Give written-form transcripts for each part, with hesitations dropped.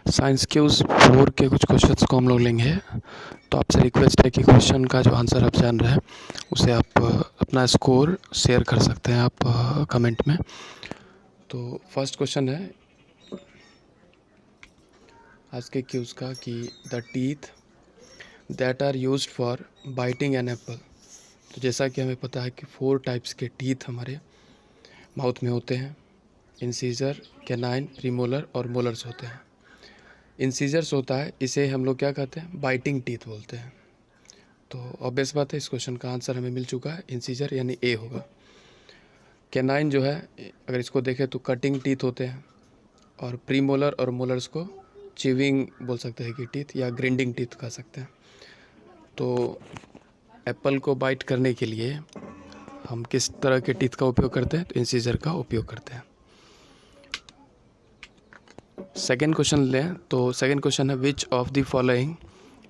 Science के उस 4 के कुछ क्वेश्चंस को हम लोग लेंगे। तो आपसे रिक्वेस्ट है कि क्वेश्चन का जो आंसर आप जान रहे हैं उसे आप अपना स्कोर शेयर कर सकते हैं आप कमेंट में। तो फर्स्ट क्वेश्चन है आज के क्यूज का कि the teeth that are used for biting an apple. तो जैसा कि हमें पता है कि 4 टाइप्स के टीथ हमारे माउथ में होते हैं। इंसीजर, कैनाइन, प्रीमोलर और मोलर्स होते हैं। इंसीजर्स होता है, इसे हम लोग क्या कहते हैं, बाइटिंग टीथ बोलते हैं। तो ऑब्वियस बात है, इस क्वेश्चन का आंसर हमें मिल चुका है, इंसीजर यानी ए होगा। कैनाइन जो है, अगर इसको देखें तो कटिंग टीथ होते हैं, और प्रीमोलर और मोलर्स को चिविंग बोल सकते हैं कि टीथ या ग्रिंडिंग टीथ कह सकते हैं। तो एप्पल को बाइट करने के लिए हम किस तरह के टीथ का उपयोग करते हैं, तो इंसीजर का उपयोग करते हैं। सेकेंड क्वेश्चन लें तो सेकेंड क्वेश्चन है which of the following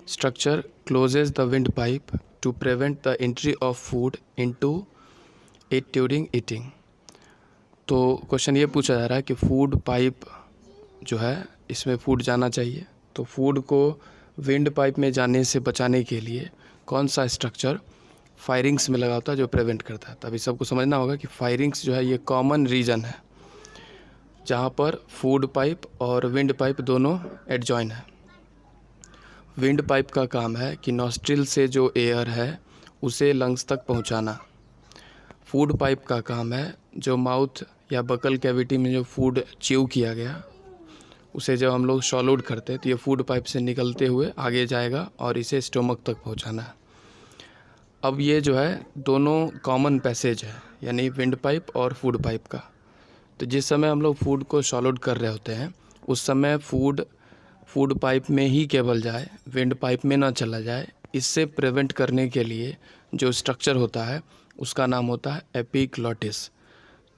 structure closes the windpipe to prevent the entry of food into it during eating. तो क्वेश्चन ये पूछा जा रहा है कि फूड पाइप जो है इसमें फूड जाना चाहिए, तो फूड को विंड पाइप में जाने से बचाने के लिए कौन सा स्ट्रक्चर फायरिंग्स में लगा होता है जो प्रिवेंट करता है। तभी सबको समझना होगा कि फायरिंग्स जो है ये कॉमन रीजन है जहाँ पर फूड पाइप और विंड पाइप दोनों एडजॉइन है। विंड पाइप का काम है कि नॉस्ट्रिल से जो एयर है उसे लंग्स तक पहुँचाना। फूड पाइप का काम है जो माउथ या बकल कैविटी में जो फूड च्यू किया गया उसे जब हम लोग स्वॉलोड करते हैं तो ये फूड पाइप से निकलते हुए आगे जाएगा और इसे स्टोमक तक पहुंचाना है। अब ये जो है दोनों कॉमन पैसेज है, यानी विंड पाइप और फूड पाइप का। तो जिस समय हम लोग फूड को स्वॉलोड कर रहे होते हैं उस समय फूड पाइप में ही केवल जाए, विंड पाइप में ना चला जाए। इससे प्रिवेंट करने के लिए जो स्ट्रक्चर होता है उसका नाम होता है एपिग्लॉटिस।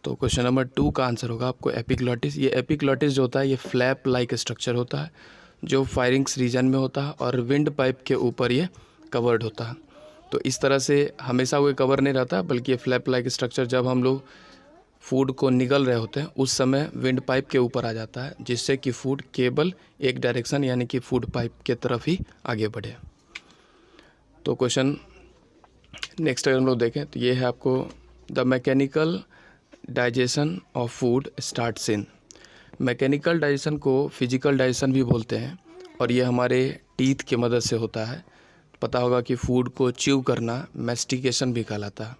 तो क्वेश्चन नंबर 2 का आंसर होगा आपको एपिग्लॉटिस। ये एपिग्लॉटिस जो होता है ये फ्लैप लाइक स्ट्रक्चर होता है जो फायरिंग्स रीजन में होता है और विंड पाइप के ऊपर ये कवर्ड होता है। तो इस तरह से हमेशा वो कवर नहीं रहता, बल्कि ये फ्लैप लाइक स्ट्रक्चर जब हम लोग फूड को निगल रहे होते हैं उस समय विंड पाइप के ऊपर आ जाता है, जिससे कि फूड केवल एक डायरेक्शन यानी कि फूड पाइप के तरफ ही आगे बढ़े। तो क्वेश्चन नेक्स्ट अगर हम लोग देखें तो ये है आपको the mechanical digestion of food starts in. Mechanical digestion को फिजिकल डाइजेशन भी बोलते हैं और ये हमारे टीथ की मदद से होता है। पता होगा कि फूड को च्यू करना मैस्टिकेशन भी कहलाता है।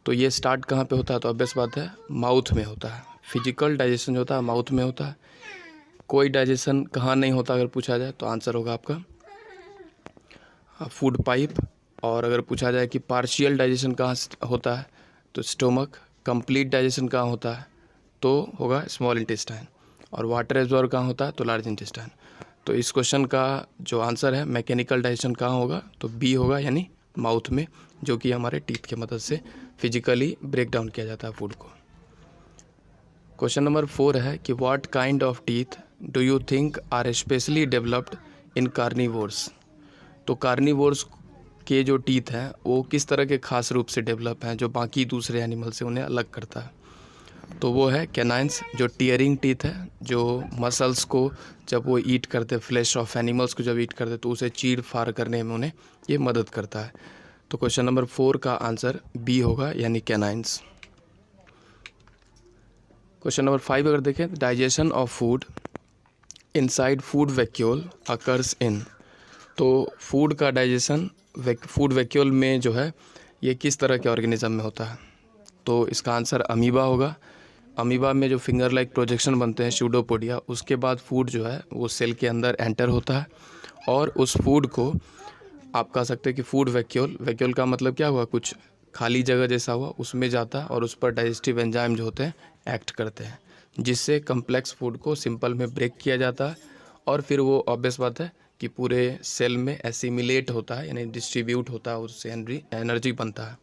तो ये स्टार्ट कहाँ पे होता है, तो ऑब्वियस बात है माउथ में होता है। फिजिकल डाइजेशन जो होता है माउथ में होता है। कोई डाइजेशन कहाँ नहीं होता अगर पूछा जाए तो आंसर होगा आपका फूड पाइप। और अगर पूछा जाए कि पार्शियल डाइजेशन कहाँ होता है तो स्टोमक। कंप्लीट डाइजेशन कहाँ होता है तो होगा स्मॉल इंटेस्टाइन। और वाटर एब्जॉर्ब कहाँ होता है तो लार्ज इंटेस्टाइन। तो इस क्वेश्चन का जो आंसर है मैकेनिकल डाइजेशन कहाँ होगा तो बी होगा, यानी माउथ में, जो कि हमारे टीथ की मदद से फिजिकली ब्रेक डाउन किया जाता है फूड को। क्वेश्चन नंबर 4 है कि what kind of teeth do you think are specially developed in carnivores. तो कार्निवोर्स के जो टीथ हैं वो किस तरह के खास रूप से डेवलप हैं जो बाकी दूसरे एनिमल से उन्हें अलग करता है। तो वो है कैनाइंस, जो टीयरिंग टीथ है, जो मसल्स को जब वो ईट करते, फ्लैश ऑफ एनिमल्स को जब ईट करते तो उसे चीर फाड़ करने में उन्हें ये मदद करता है। तो क्वेश्चन नंबर 4 का आंसर बी होगा, यानी कैनाइंस। क्वेश्चन नंबर 5 अगर देखें, digestion of food inside food vacuole occurs in. तो फूड का डाइजेशन फूड वैक्यूल में जो है ये किस तरह के ऑर्गेनिज्म में होता है, तो इसका आंसर अमीबा होगा। अमीबा में जो फिंगर लाइक प्रोजेक्शन बनते हैं स्यूडोपोडिया, उसके बाद फूड जो है वो सेल के अंदर एंटर होता है और उस फूड को आप कह सकते हैं कि फूड वैक्यूल का मतलब क्या हुआ, कुछ खाली जगह जैसा हुआ, उसमें जाता है और उस पर डाइजेस्टिव एंजाइम जो होते हैं एक्ट करते हैं, जिससे कम्प्लेक्स फूड को सिंपल में ब्रेक किया जाता है और फिर वो ऑब्वियस बात है कि पूरे सेल में एसिमिलेट होता है, यानी डिस्ट्रीब्यूट होता है, उससे एनर्जी बनता है।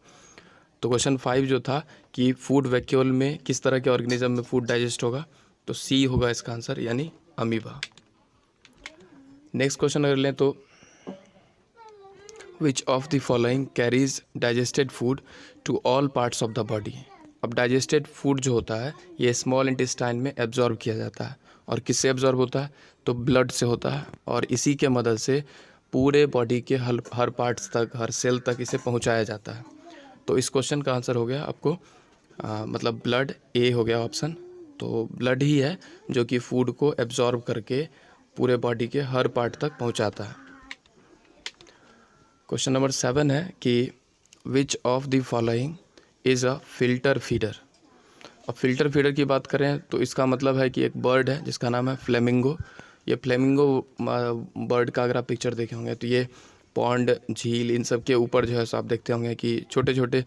तो क्वेश्चन 5 जो था कि फूड वैक्यूल में किस तरह के ऑर्गेनिज्म में फूड डाइजेस्ट होगा, तो सी होगा इसका आंसर, यानी अमीबा। नेक्स्ट क्वेश्चन अगर लें तो which of the following carries digested food to all parts of the body. अब डाइजेस्टेड फूड जो होता है ये स्मॉल इंटेस्टाइन में एब्जॉर्ब किया जाता है और किससे एब्जॉर्ब होता है, तो ब्लड से होता है, और इसी के मदद से पूरे बॉडी के हर पार्ट्स तक, हर सेल तक इसे पहुंचाया जाता है। तो इस क्वेश्चन का आंसर हो गया आपको मतलब ब्लड, ए हो गया ऑप्शन। तो ब्लड ही है जो कि फूड को एब्जॉर्ब करके पूरे बॉडी के हर पार्ट तक पहुंचाता है। क्वेश्चन नंबर 7 है कि विच of the following is a filter feeder. अब फिल्टर फीडर की बात करें तो इसका मतलब है कि एक बर्ड है जिसका नाम है फ्लेमिंगो। ये फ्लेमिंगो बर्ड का अगर आप पिक्चर देखे होंगे तो ये पॉन्ड, झील, इन सब के ऊपर जो है सो आप देखते होंगे कि छोटे छोटे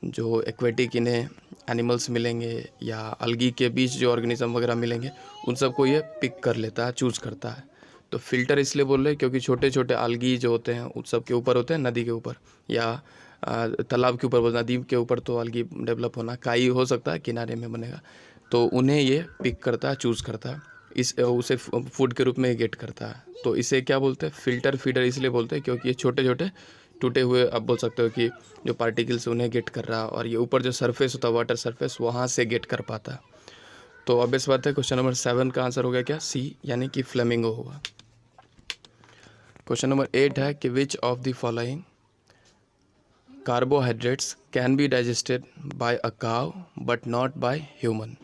जो एक्वेटिक इन्हें एनिमल्स मिलेंगे या अलगी के बीच जो ऑर्गेनिज्म वगैरह मिलेंगे, उन सबको ये पिक कर लेता है, चूज़ करता है। तो फिल्टर इसलिए बोल रहे हैं क्योंकि छोटे छोटे अलगी जो होते हैं उन सब के ऊपर होते हैं, नदी के ऊपर या तालाब के ऊपर, नदी के ऊपर तो अलगी डेवलप होना, काई हो सकता है किनारे में बनेगा, तो उन्हें ये पिक करता है, चूज़ करता है, उसे फूड के रूप में गेट करता है। तो इसे क्या बोलते हैं, फिल्टर फीडर इसलिए बोलते हैं क्योंकि ये छोटे छोटे टूटे हुए, आप बोल सकते हो कि जो पार्टिकल्स उन्हें गेट कर रहा है, और ये ऊपर जो सरफेस होता है, वाटर सरफेस, वहाँ से गेट कर पाता है। तो ऑब्वियस बात है क्वेश्चन नंबर 7 का आंसर हो गया क्या, सी, यानी कि फ्लेमिंगो होगा। क्वेश्चन नंबर 8 है कि विच of the following carbohydrates can be digested by a cow but not by human.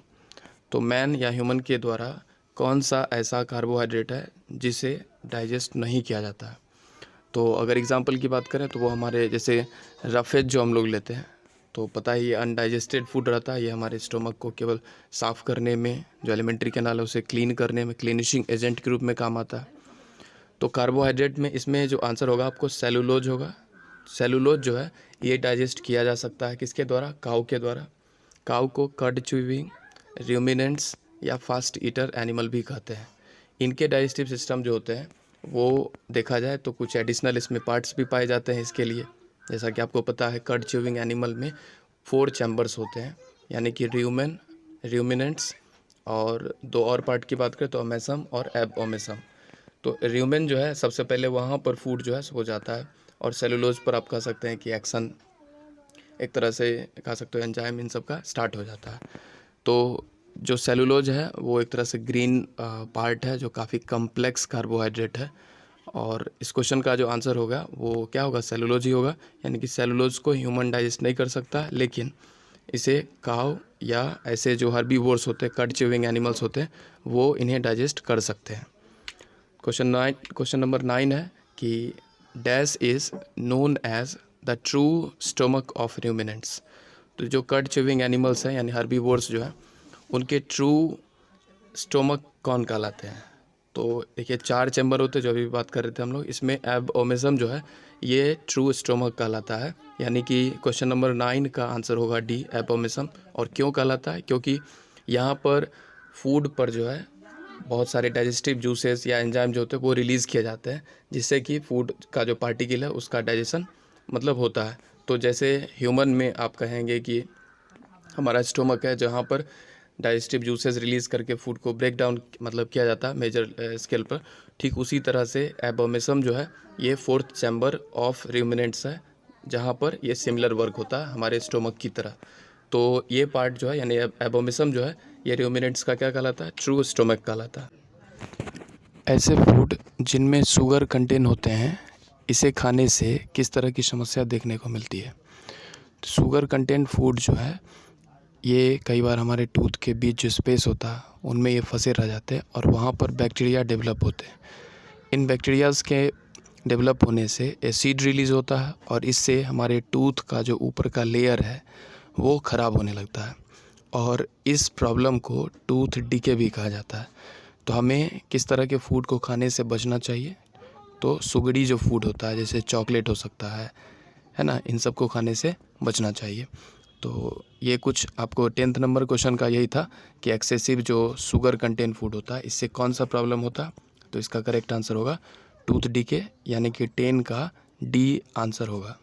तो मैन या ह्यूमन के द्वारा कौन सा ऐसा कार्बोहाइड्रेट है जिसे डाइजेस्ट नहीं किया जाता है। तो अगर एग्जांपल की बात करें तो वो हमारे जैसे रफेज जो हम लोग लेते हैं, तो पता है ये अनडाइजेस्टेड फूड रहता है, ये हमारे स्टोमक को केवल साफ़ करने में, जो एलिमेंट्री कैनाल है उसे क्लीन करने में क्लीनिशिंग एजेंट के रूप में काम आता है। तो कार्बोहाइड्रेट में इसमें जो आंसर होगा आपको सेलुलोज होगा। सेलुलोज जो है ये डाइजेस्ट किया जा सकता है किसके द्वारा, काऊ के द्वारा। काऊ को कर्ड च्यूइंग, रूमिनेंट्स या फास्ट ईटर एनिमल भी कहते हैं। इनके डाइजेस्टिव सिस्टम जो होते हैं वो देखा जाए तो कुछ एडिशनल इसमें पार्ट्स भी पाए जाते हैं इसके लिए। जैसा कि आपको पता है कर्ड च्यूइंग एनिमल में 4 चैम्बर्स होते हैं, यानी कि र्यूमेन, रूमिनेंट्स, और 2 और पार्ट की बात करें तो ओमेसम और एब ओमेसम। तो र्यूमेन जो है सबसे पहले वहाँ पर फूड जो है हो जाता है, और सेलुलोज पर आप कह सकते हैं कि एक्शन, एक तरह से कह सकते हो एंजाइम, इन सब का स्टार्ट हो जाता है। तो जो सेलुलोज है वो एक तरह से ग्रीन पार्ट है जो काफ़ी कम्प्लेक्स कार्बोहाइड्रेट है, और इस क्वेश्चन का जो आंसर होगा वो क्या होगा, सेलुलोज ही होगा। यानी कि सेलुलोज को ह्यूमन डाइजेस्ट नहीं कर सकता, लेकिन इसे काऊ या ऐसे जो हर्बीवोर्स होते हैं, कर्ड च्यूइंग एनिमल्स होते हैं, वो इन्हें डाइजेस्ट कर सकते हैं। क्वेश्चन नंबर 9 है कि dash is known as the true stomach of ruminants. तो जो कर्ड च्यूइंग एनिमल्स हैं यानी हर्बीवोर्स जो है, उनके ट्रू स्टोमक कौन कहलाते हैं। तो देखिए 4 चैम्बर होते हैं जो अभी बात कर रहे थे हम लोग, इसमें एब ओमेसम जो है ये ट्रू स्टोमक कहलाता है। यानी कि क्वेश्चन नंबर 9 का आंसर होगा डी, एब ओमेसम। और क्यों कहलाता है, क्योंकि यहाँ पर फूड पर जो है बहुत सारे डाइजेस्टिव जूसेस या एंजाइम जो होते हैं वो रिलीज़ किए जाते हैं, जिससे कि फूड का जो पार्टिकल है उसका डाइजेशन मतलब होता है। तो जैसे ह्यूमन में आप कहेंगे कि हमारा स्टोमक है जहाँ पर डाइजेस्टिव जूसेस रिलीज़ करके फूड को ब्रेक डाउन मतलब किया जाता है मेजर स्केल पर, ठीक उसी तरह से एबोमेसम जो है ये 4th चैम्बर ऑफ रूमिनेंट्स है, जहाँ पर ये सिमिलर वर्क होता है हमारे स्टोमक की तरह। तो ये पार्ट जो है यानी एबोमेसम जो है ये रूमिनेंट्स का क्या कहलाता है, ट्रू स्टोमक कहलाता है। ऐसे फूड जिनमें शुगर कंटेन होते हैं, इसे खाने से किस तरह की समस्या देखने को मिलती है। शुगर कंटेंट फूड जो है ये कई बार हमारे टूथ के बीच जो स्पेस होता है उनमें ये फंसे रह जाते हैं, और वहाँ पर बैक्टीरिया डेवलप होते हैं। इन बैक्टीरियाज़ के डेवलप होने से एसिड रिलीज़ होता है, और इससे हमारे टूथ का जो ऊपर का लेयर है वो ख़राब होने लगता है, और इस प्रॉब्लम को टूथ डीके भी कहा जाता है। तो हमें किस तरह के फूड को खाने से बचना चाहिए, तो सुगड़ी जो फूड होता है जैसे चॉकलेट हो सकता है ना, इन सब को खाने से बचना चाहिए। तो ये कुछ आपको 10th नंबर क्वेश्चन का यही था कि एक्सेसिव जो शुगर कंटेंट फूड होता है इससे कौन सा प्रॉब्लम होता है। तो इसका करेक्ट आंसर होगा टूथ डीके, यानी कि 10 का डी आंसर होगा।